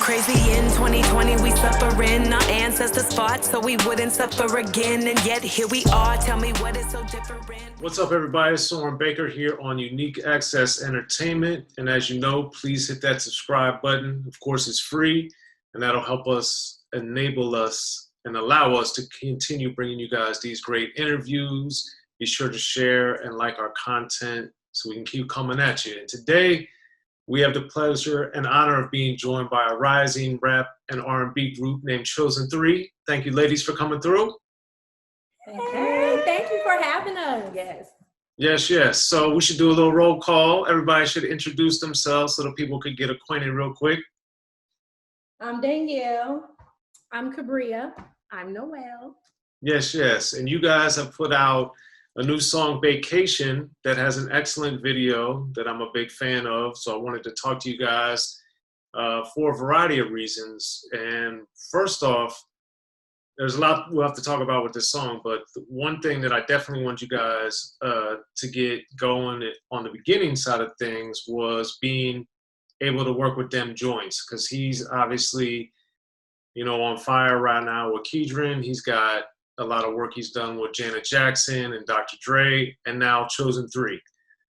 crazy in 2020, we suffering. Our ancestors fought so we wouldn't suffer again, and yet here we are. Tell me what is so different. What's up, everybody? Soren Baker here on Unique Access Entertainment, and as you know, please hit that subscribe button. Of course, it's free, and that'll help us, enable us, and allow us to continue bringing you guys these great interviews. Be sure to share and like our content so we can keep coming at you. And today, we have the pleasure and honor of being joined by a rising rap and R&B group named Chozyn 3. Thank you, ladies, for coming through. Hey, thank you for having us. Yes. Yes. So we should do a little roll call. Everybody should introduce themselves so that people could get acquainted real quick. I'm Danielle. I'm Cabria. I'm Noelle. Yes. And you guys have put out a new song, Baecation, that has an excellent video that I'm a big fan of. So I wanted to talk to you guys for a variety of reasons. And first off, there's a lot we'll have to talk about with this song, but the one thing that I definitely want you guys to get going on the beginning side of things was being able to work with Dem Jointz, because he's obviously, on fire right now with Chozyn. He's got a lot of work he's done with Janet Jackson and Dr. Dre, and now Chozyn 3.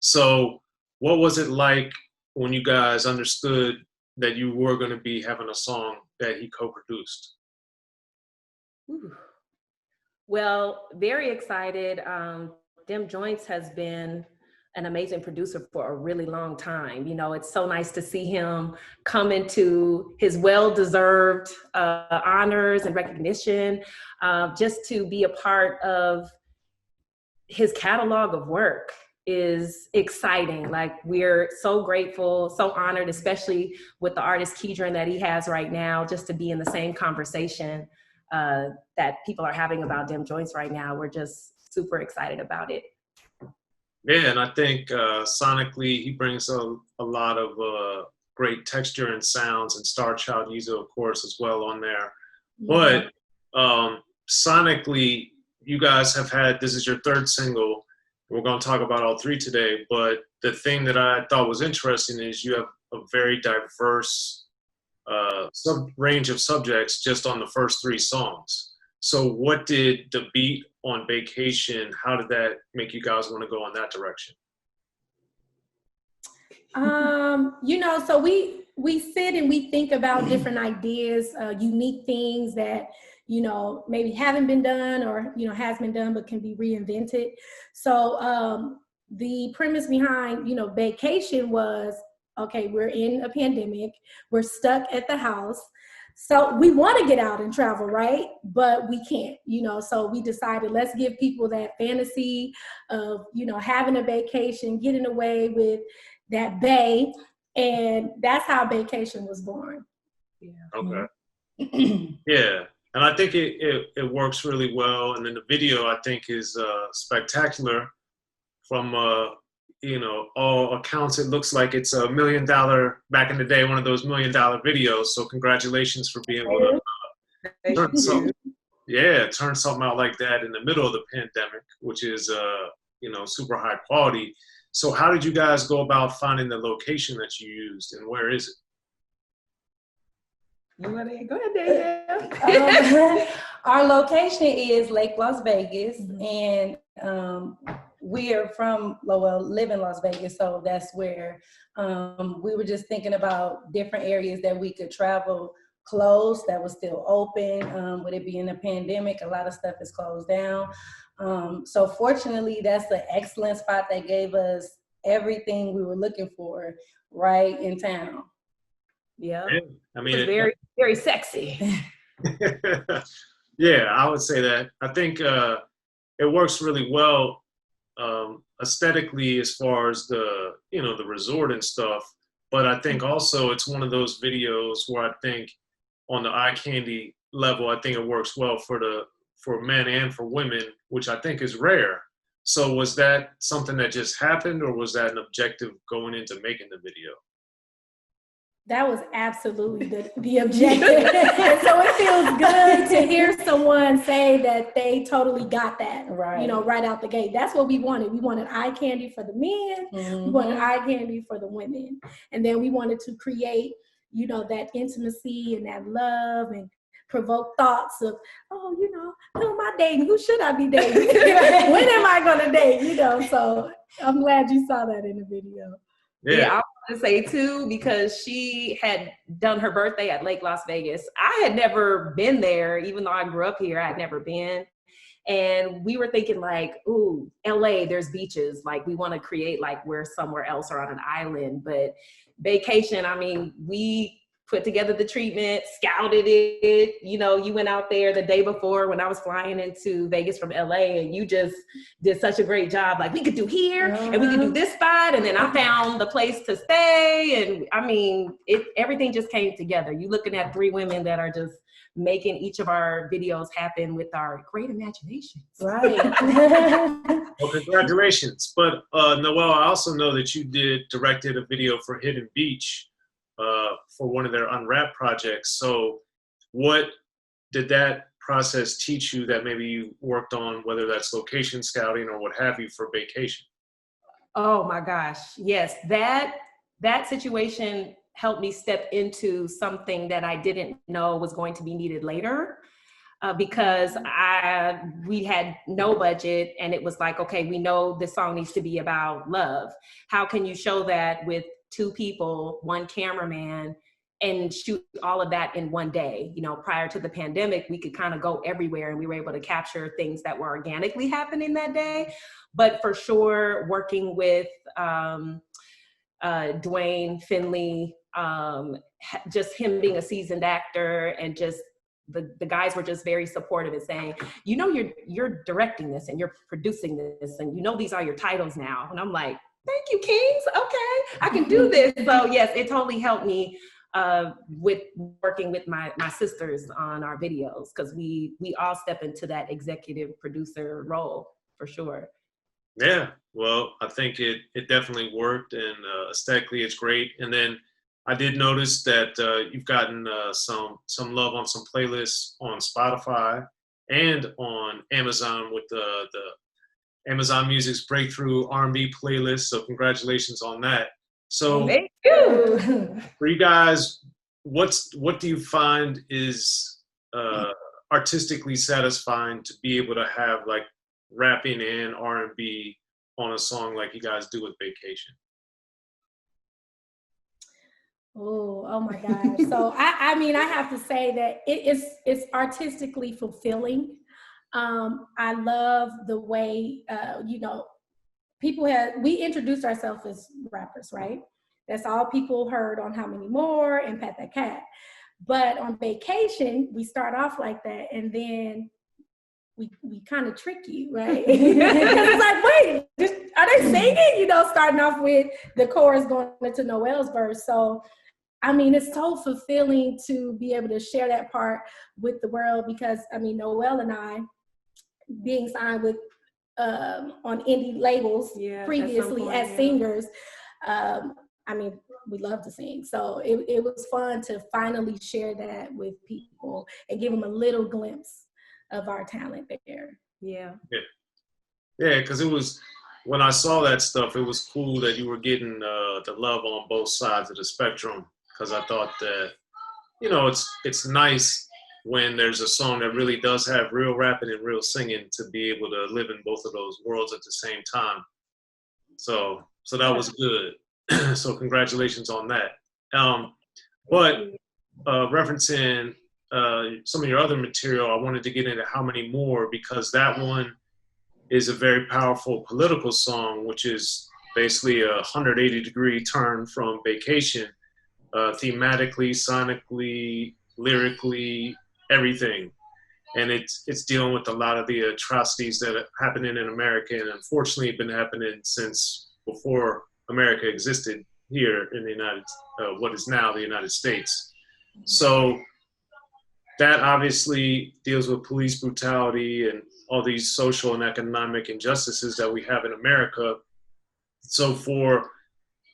So what was it like when you guys understood that you were going to be having a song that he co-produced? Well, very excited. Dem Jointz has been an amazing producer for a really long time. It's so nice to see him come into his well-deserved honors and recognition, just to be a part of his catalog of work is exciting. Like, we're so grateful, so honored, especially with the artist Chozyn that he has right now, just to be in the same conversation that people are having about Dem Jointz right now. We're just super excited about it. Yeah, and I think sonically he brings a lot of great texture and sounds, and Star Child Yuzo, of course, as well on there. Mm-hmm. But sonically, you guys have had, this is your third single. We're going to talk about all three today, but the thing that I thought was interesting is you have a very diverse range of subjects just on the first three songs. So what did the beat on Baecation, how did that make you guys want to go in that direction? So we sit and we think about different ideas, unique things that, maybe haven't been done or, has been done but can be reinvented. So the premise behind, Baecation was, okay, we're in a pandemic, we're stuck at the house. So we want to get out and travel, right? But we can't, so we decided, let's give people that fantasy of, having a vacation, getting away with that bae. And that's how Baecation was born. Yeah. Okay. Yeah. And I think it works really well. And then the video, I think, is spectacular from, all accounts. It looks like it's $1 million back in the day, one of those $1 million videos. So congratulations for being able to turn something out like that in the middle of the pandemic, which is, super high quality. So how did you guys go about finding the location that you used, and where is it? Go ahead, Danielle. Our location is Lake Las Vegas, and we are from live in Las Vegas, so that's where we were just thinking about different areas that we could travel close that was still open. With it being a pandemic, a lot of stuff is closed down. So fortunately, that's an excellent spot that gave us everything we were looking for right in town. Yeah. I mean, it's very, very sexy. Yeah, I would say that. I think it works really well aesthetically as far as the resort and stuff. But I think also it's one of those videos where I think on the eye candy level, I think it works well for men and for women, which I think is rare. So was that something that just happened, or was that an objective going into making the video? That was absolutely the objective. And so it feels good to hear someone say that they totally got that, right? Right out the gate. That's what we wanted. We wanted eye candy for the men. Mm-hmm. We wanted eye candy for the women. And then we wanted to create you know, that intimacy and that love, and provoke thoughts of, oh, you know, who am I dating? Who should I be dating? When am I going to date? You know, so I'm glad you saw that in the video. Yeah, I want to say too, because she had done her birthday at Lake Las Vegas. I had never been there, even though I grew up here, I had never been. And we were thinking like, ooh, LA, there's beaches. Like we want to create like we're somewhere else or on an island. But Baecation, I mean, we put together the treatment, scouted it. You know, you went out there the day before when I was flying into Vegas from LA, and you just did such a great job. Like we could do here and we could do this spot. And then I found the place to stay. And I mean, everything just came together. You looking at 3 women that are just making each of our videos happen with our great imaginations. Right. Well, congratulations. But Noel, I also know that you directed a video for Hidden Beach for one of their Unwrapped projects. So what did that process teach you that maybe you worked on, whether that's location scouting or what have you, for Baecation? Oh my gosh, yes. That situation helped me step into something that I didn't know was going to be needed later. Because we had no budget, and it was like, okay, we know this song needs to be about love. How can you show that with 2 people, 1 cameraman, and shoot all of that in one day? You know, prior to the pandemic, we could kind of go everywhere, and we were able to capture things that were organically happening that day. But for sure, working with Dwayne Finley, just him being a seasoned actor, and just the guys were just very supportive and saying, you know, you're directing this and you're producing this, and you know these are your titles now. And I'm like, thank you, Kings. Okay, I can do this. So yes, it totally helped me with working with my sisters on our videos, because we all step into that executive producer role for sure. Yeah, well, I think it definitely worked, and aesthetically it's great. And then I did notice that you've gotten some love on some playlists on Spotify and on Amazon with the Amazon Music's Breakthrough R&B playlist. So congratulations on that. So Thank you. for you guys, what do you find is artistically satisfying to be able to have like rapping and R&B on a song like you guys do with Baecation? Oh my gosh. So I mean, I have to say that it's artistically fulfilling. I love the way, you know, we introduced ourselves as rappers, right? That's all people heard on How Many More and Pat That Cat. But on Baecation, we start off like that, and then we kind of trick you, right? It's like, wait, are they singing? You know, starting off with the chorus going into Noel's verse. So I mean, it's so fulfilling to be able to share that part with the world, because I mean, Noel and I, being signed with on indie labels previously as singers, I mean, we love to sing. So it was fun to finally share that with people and give them a little glimpse of our talent there. Yeah, because it was, when I saw that stuff, it was cool that you were getting the love on both sides of the spectrum. Because I thought that, you know, it's nice when there's a song that really does have real rapping and real singing, to be able to live in both of those worlds at the same time. So that was good. So congratulations on that. But referencing some of your other material, I wanted to get into How Many More, because that one is a very powerful political song, which is basically a 180-degree turn from Baecation. Thematically, sonically, lyrically, everything. And it's dealing with a lot of the atrocities that are happening in America, and unfortunately have been happening since before America existed here in the what is now the United States. So that obviously deals with police brutality and all these social and economic injustices that we have in America. So for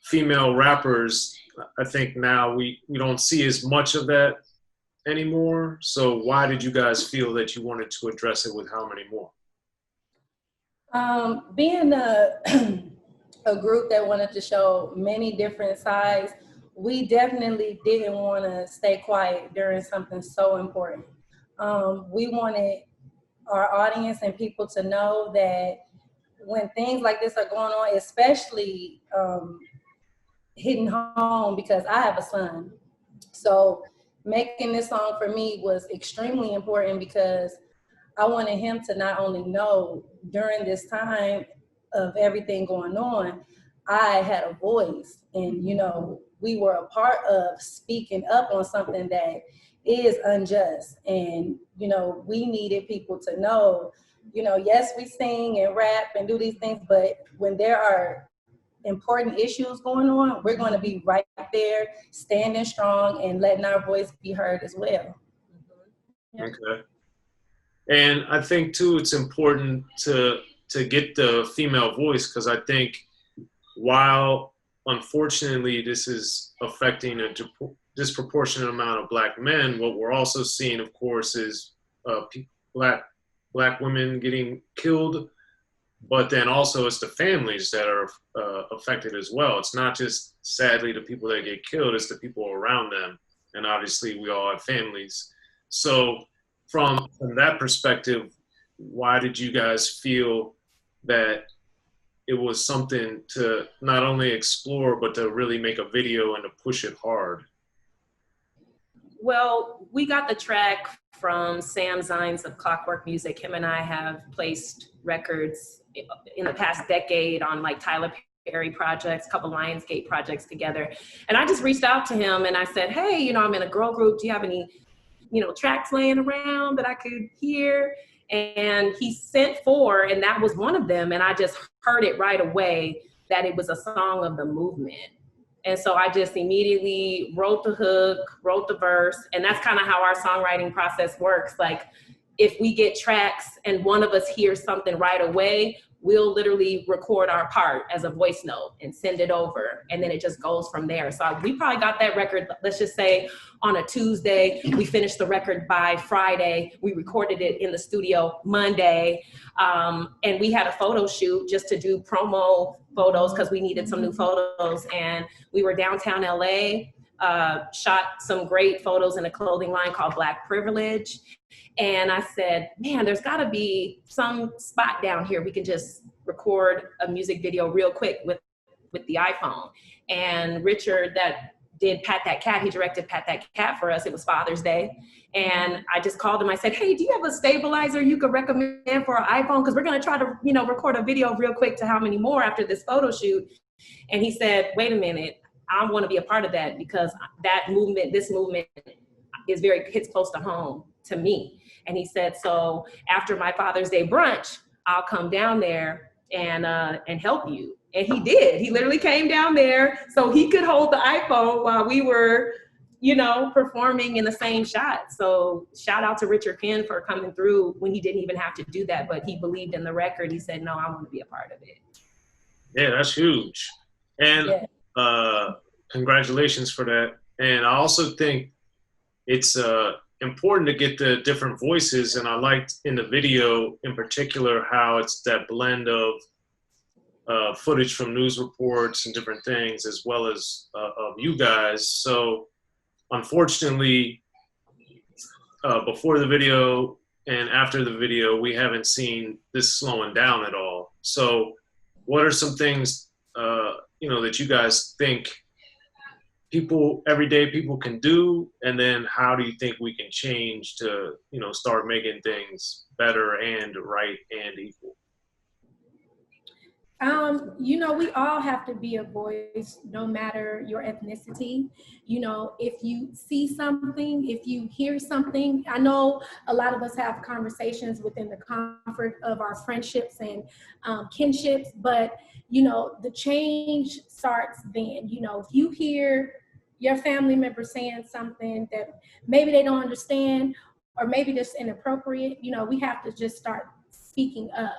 female rappers, I think now we don't see as much of that anymore. So why did you guys feel that you wanted to address it with How Many More? Being a group that wanted to show many different sides, we definitely didn't want to stay quiet during something so important. We wanted our audience and people to know that when things like this are going on, especially hitting home, because I have a son. So making this song for me was extremely important because I wanted him to not only know during this time of everything going on, I had a voice, and we were a part of speaking up on something that is unjust. And we needed people to know, yes, we sing and rap and do these things, but when there are important issues going on, we're going to be right there, standing strong and letting our voice be heard as well. Okay. And I think too, it's important to get the female voice, because I think while unfortunately this is affecting a disproportionate amount of Black men, what we're also seeing, of course, is Black women getting killed, but then also it's the families that are affected as well. It's not just, sadly, the people that get killed, it's the people around them. And obviously we all have families. So from that perspective, why did you guys feel that it was something to not only explore, but to really make a video and to push it hard? Well, we got the track from Sam Zines of Clockwork Music. Him and I have placed records in the past decade on like Tyler Perry projects, a couple Lionsgate projects together. And I just reached out to him and I said, hey, I'm in a girl group. Do you have any, tracks laying around that I could hear? And he sent 4, and that was one of them. And I just heard it right away that it was a song of the movement. And so I just immediately wrote the hook, wrote the verse, and that's kind of how our songwriting process works. Like, if we get tracks and one of us hears something right away, we'll literally record our part as a voice note and send it over, and then it just goes from there. So we probably got that record, let's just say, on a Tuesday. We finished the record by Friday. We recorded it in the studio Monday, and we had a photo shoot just to do promo photos because we needed some new photos, and we were downtown LA, shot some great photos in a clothing line called Black Privilege. And I said, man, there's gotta be some spot down here we can just record a music video real quick with the iPhone. And Richard, that did Pat That Cat, he directed Pat That Cat for us. It was Father's Day. And I just called him. I said, hey, do you have a stabilizer you could recommend for an iPhone? Because we're gonna try to, record a video real quick to how many more after this photo shoot. And he said, wait a minute, I wanna be a part of that because that movement, this movement hits close to home to me. And he said, so after my Father's Day brunch, I'll come down there and help you. And he did. He literally came down there so he could hold the iPhone while we were, performing in the same shot. So shout out to Richard Penn for coming through when he didn't even have to do that, but he believed in the record. He said, no, I want to be a part of it. Yeah, that's huge. And congratulations for that. And I also think it's important to get the different voices, and I liked in the video in particular how it's that blend of footage from news reports and different things, as well as of you guys. So unfortunately, before the video and after the video, we haven't seen this slowing down at all. So what are some things that you guys think everyday people can do, and then how do you think we can change to start making things better and right and equal? We all have to be a voice, no matter your ethnicity. If you see something, if you hear something, I know a lot of us have conversations within the comfort of our friendships and kinships, but the change starts then. If you hear your family member saying something that maybe they don't understand, or maybe just inappropriate, we have to just start speaking up,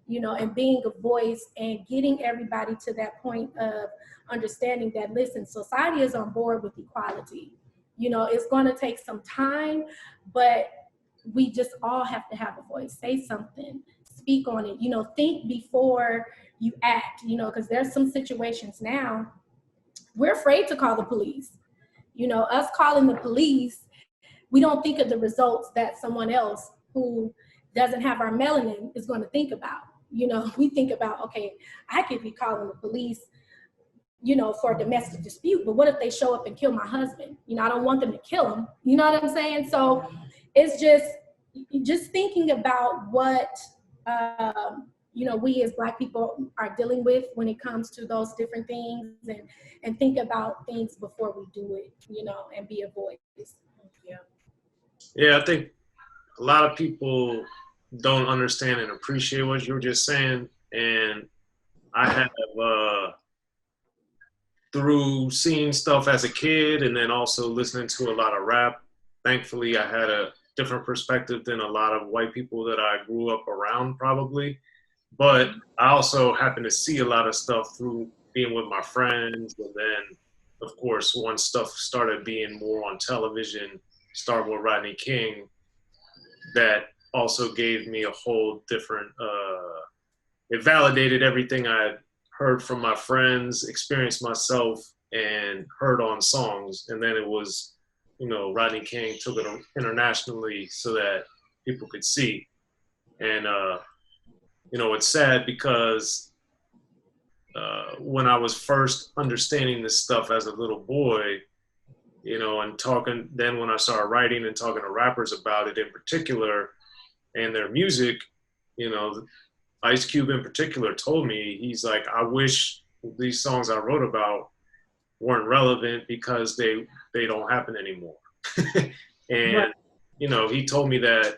and being a voice and getting everybody to that point of understanding that, listen, society is on board with equality. It's going to take some time, but we just all have to have a voice. Say something, speak on it, think before you act, because there's some situations now we're afraid to call the police. You know, us calling the police, we don't think of the results that someone else who doesn't have our melanin is going to think about. You know, we think about, okay, I could be calling the police, you know, for a domestic dispute, but what if they show up and kill my husband? You know, I don't want them to kill him. You know what I'm saying? So it's just thinking about what, you know, we as Black people are dealing with when it comes to those different things, and think about things before we do it, you know, and be a voice. Yeah, I think a lot of people don't understand and appreciate what you were just saying. And I have, through seeing stuff as a kid and then also listening to a lot of rap, thankfully I had a different perspective than a lot of white people that I grew up around probably. But I also happened to see a lot of stuff through being with my friends. And then, of course, once stuff started being more on television, started with Rodney King, that also gave me a whole different, it validated everything I had heard from my friends, experienced myself, and heard on songs. And then it was, you know, Rodney King took it internationally so that people could see. And, you know, it's sad because when I was first understanding this stuff as a little boy, you know, and talking, then when I started writing and talking to rappers about it in particular and their music, you know, Ice Cube in particular told me, he's like, I wish these songs I wrote about weren't relevant because they don't happen anymore. And, right. You know, he told me that,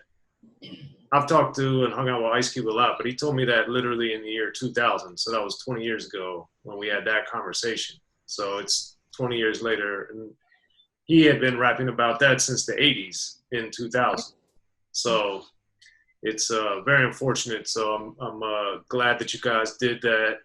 I've talked to and hung out with Ice Cube a lot, but he told me that literally in the year 2000. So that was 20 years ago when we had that conversation. So it's 20 years later, and he had been rapping about that since the 80s in 2000. So it's very unfortunate. So I'm glad that you guys did that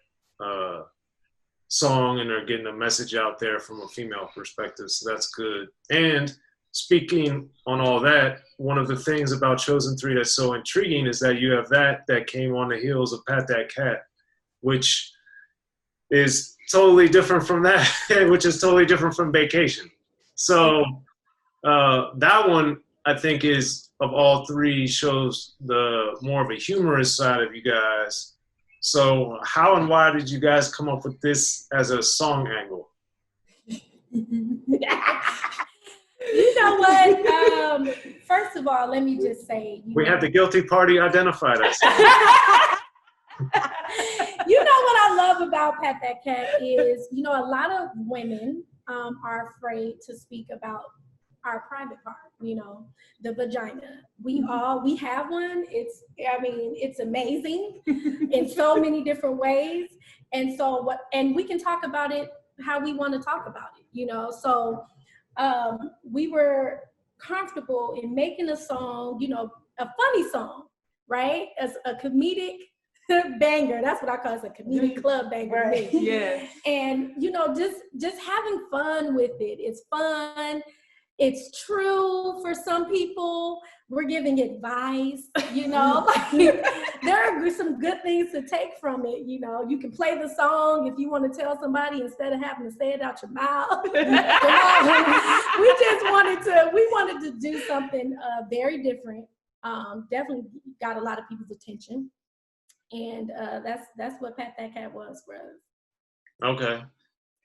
song and are getting a message out there from a female perspective. So that's good. And speaking on all that, one of the things about Chozyn 3 that's so intriguing is that you have that came on the heels of Pat That Cat, which is totally different from that, which is totally different from Baecation. So that one, I think, is, of all three, shows the more of a humorous side of you guys. So how and why did you guys come up with this as a song angle? You know what? First of all, let me just say, we have the guilty party identified us. You know what I love about Pat That Cat is, you know, a lot of women are afraid to speak about our private part, you know, the vagina. We have one. It's amazing in so many different ways. And so and we can talk about it how we want to talk about it, you know. So we were comfortable in making a song, you know, a funny song, right? As a comedic banger. That's what I call it, a comedic club banger. Right. Yeah. And, you know, just having fun with it. It's fun. It's true for some people. We're giving advice, you know, like, there are some good things to take from it. You know, you can play the song if you want to tell somebody instead of having to say it out your mouth. We wanted to do something very different. Definitely got a lot of people's attention. And that's what Pat That Cat was for us. Okay.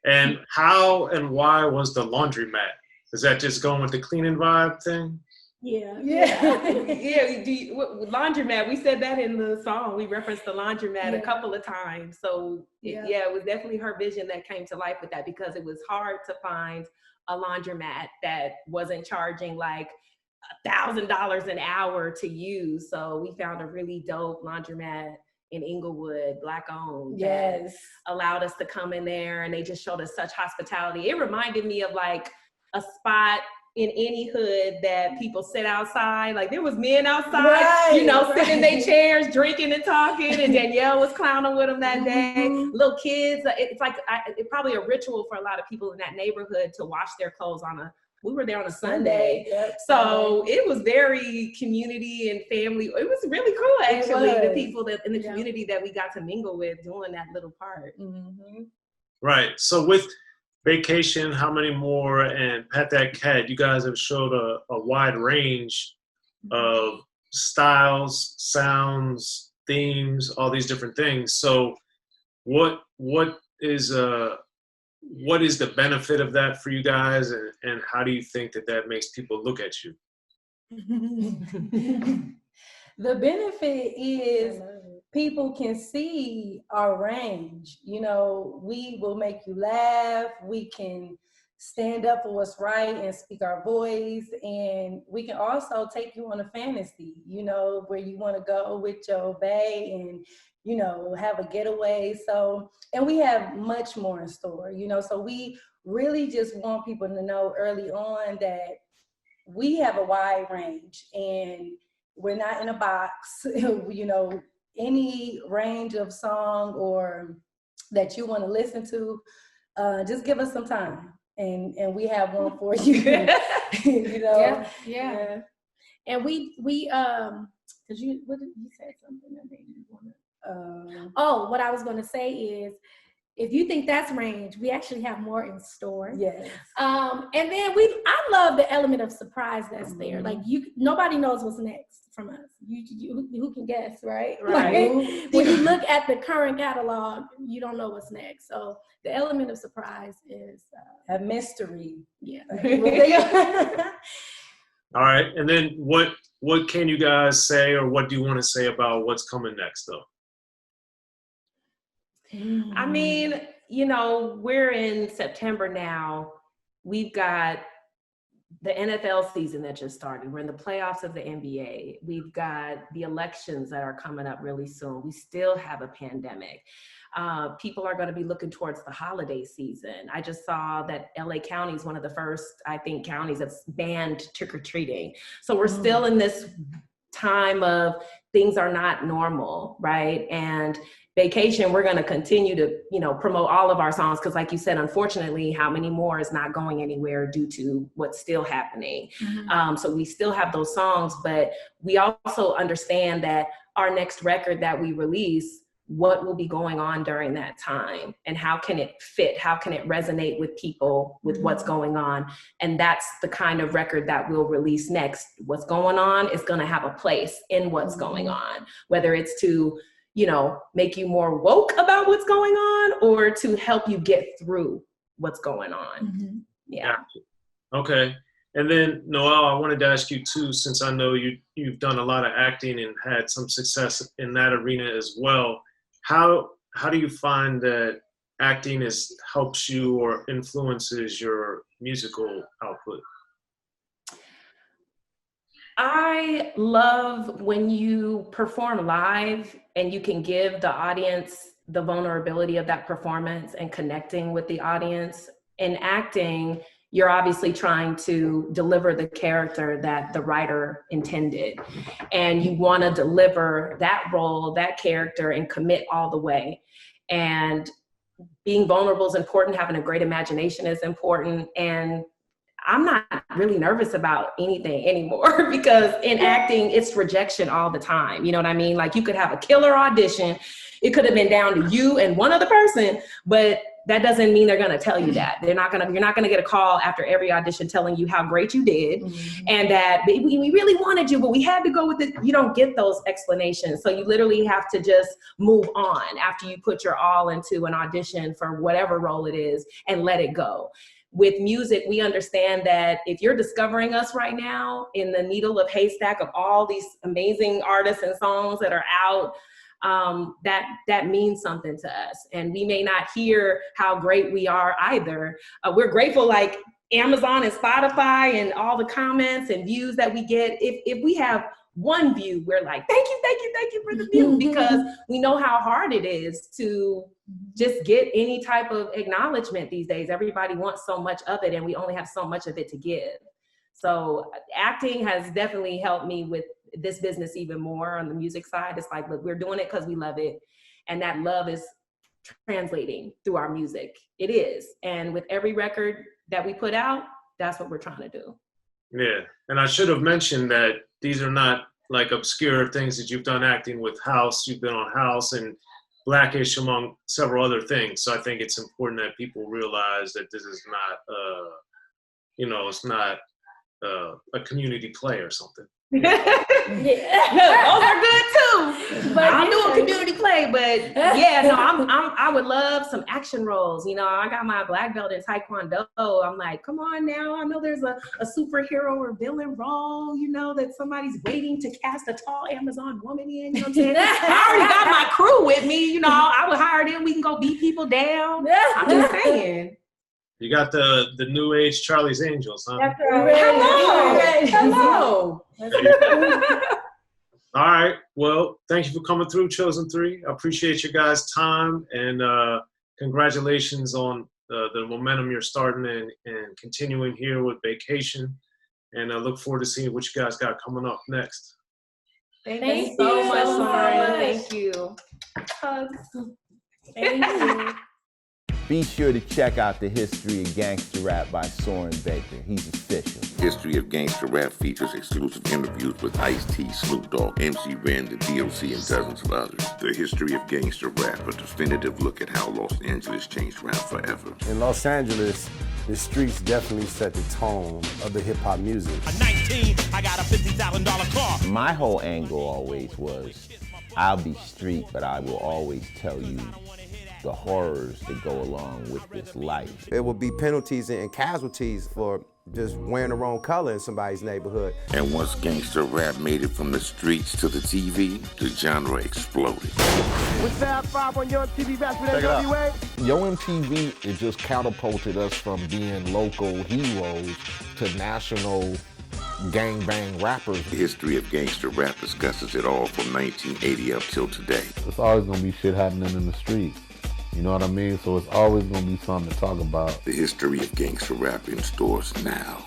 And how and why was the laundromat? Is that just going with the cleaning vibe thing? Yeah. Laundromat, we said that in the song. We referenced the laundromat a couple of times. So it was definitely her vision that came to life with that, because it was hard to find a laundromat that wasn't charging like $1,000 an hour to use. So we found a really dope laundromat in Inglewood, Black owned, that allowed us to come in there, and they just showed us such hospitality. It reminded me of like a spot in any hood that people sit outside. Like there was men outside, you know, sitting in their chairs, drinking and talking, and Danielle was clowning with them that day. Little kids, it's like it's probably a ritual for a lot of people in that neighborhood to wash their clothes we were there on a Sunday. So it was very community and family. It was really cool, actually, the people that in the community that we got to mingle with doing that little part. Right. So with Baecation, How Many More, and Pat That Cat, you guys have showed a wide range of styles, sounds, themes, all these different things. So what is the benefit of that for you guys, and how do you think that makes people look at you? The benefit is people can see our range. You know, we will make you laugh. We can stand up for what's right and speak our voice. And we can also take you on a fantasy, you know, where you want to go with your bae and, you know, have a getaway. So, and we have much more in store, you know, so we really just want people to know early on that we have a wide range and we're not in a box. You know, any range of song or that you want to listen to, just give us some time and we have one for you. You know? Yeah. And we because you said something that made you want to. What I was going to say is, if you think that's range, we actually have more in store. Yes. And then I love the element of surprise that's there. Like nobody knows what's next from us. You who can guess, right? Right. Like, when you look at the current catalog, you don't know what's next. So the element of surprise is a mystery. Yeah. All right, and then what can you guys say, or what do you want to say about what's coming next, though? I mean, you know, we're in September now. We've got the NFL season that just started. We're in the playoffs of the NBA. We've got the elections that are coming up really soon. We still have a pandemic. People are going to be looking towards the holiday season. I just saw that LA County is one of the first, I think, counties that's banned trick-or-treating. So we're still in this time of things are not normal, right? And Baecation, we're going to continue to, you know, promote all of our songs because, like you said, unfortunately, How Many More is not going anywhere due to what's still happening. So we still have those songs, but we also understand that our next record that we release, what will be going on during that time and how can it fit? How can it resonate with people with what's going on? And that's the kind of record that we'll release next. What's going on is going to have a place in what's going on, whether it's to, you know, make you more woke about what's going on or to help you get through what's going on. Yeah. Okay. And then, Noel, I wanted to ask you too, since I know you've done a lot of acting and had some success in that arena as well. How do you find that acting helps you or influences your musical output? I love when you perform live and you can give the audience the vulnerability of that performance and connecting with the audience. In acting, you're obviously trying to deliver the character that the writer intended. And you want to deliver that role, that character, and commit all the way. And being vulnerable is important. Having a great imagination is important. And I'm not really nervous about anything anymore because in acting, it's rejection all the time. You know what I mean? Like you could have a killer audition. It could have been down to you and one other person, but that doesn't mean they're going to tell you that. You're not going to get a call after every audition telling you how great you did and that we really wanted you, but we had to go with it. You don't get those explanations. So you literally have to just move on after you put your all into an audition for whatever role it is and let it go. With music, we understand that if you're discovering us right now in the needle of haystack of all these amazing artists and songs that are out, that means something to us. And we may not hear how great we are either. We're grateful, like Amazon and Spotify and all the comments and views that we get. If we have one view, we're like, thank you for the view, because we know how hard it is to just get any type of acknowledgement these days. Everybody wants so much of it and we only have so much of it to give. So acting has definitely helped me with this business even more on the music side. It's like, look, we're doing it because we love it. And that love is translating through our music. It is. And with every record that we put out, that's what we're trying to do. Yeah. And I should have mentioned that these are not like obscure things that you've done acting with House. You've been on House and Blackish among several other things. So I think it's important that people realize that this is not, it's not a community play or something. Yeah. Those are good too. But I'll do a community play, but yeah, no, I would love some action roles. You know, I got my black belt in Taekwondo. I'm like, come on now. I know there's a superhero or villain role, you know, that somebody's waiting to cast a tall Amazon woman in. You know what I'm saying? I already got my crew with me. You know, I would hire them. We can go beat people down. I'm just saying. You got the new age Charlie's Angels, huh? That's right. Hello. All right. Well, thank you for coming through, Chozyn 3. I appreciate your guys' time, and congratulations on the momentum you're starting and continuing here with Baecation. And I look forward to seeing what you guys got coming up next. Thank you so much, Soren. Thank you. Thank you. Be sure to check out the History of Gangster Rap by Soren Baker. He's official. History of Gangster Rap features exclusive interviews with Ice-T, Snoop Dogg, MC Ren, the D.O.C, and dozens of others. The History of Gangster Rap, a definitive look at how Los Angeles changed rap forever. In Los Angeles, the streets definitely set the tone of the hip-hop music. At 19, I got a $50,000 car. My whole angle always was, I'll be street, but I will always tell you the horrors that go along with this life. There will be penalties and casualties for just wearing the wrong color in somebody's neighborhood. And once gangster rap made it from the streets to the TV, the genre exploded. With Fab 5 on Yo MTV Raps with NWA. Yo MTV, it just catapulted us from being local heroes to national gangbang rappers. The History of Gangster Rap discusses it all from 1980 up till today. There's always gonna be shit happening in the street. You know what I mean? So it's always gonna be something to talk about. The History of Gangster Rap in stores now.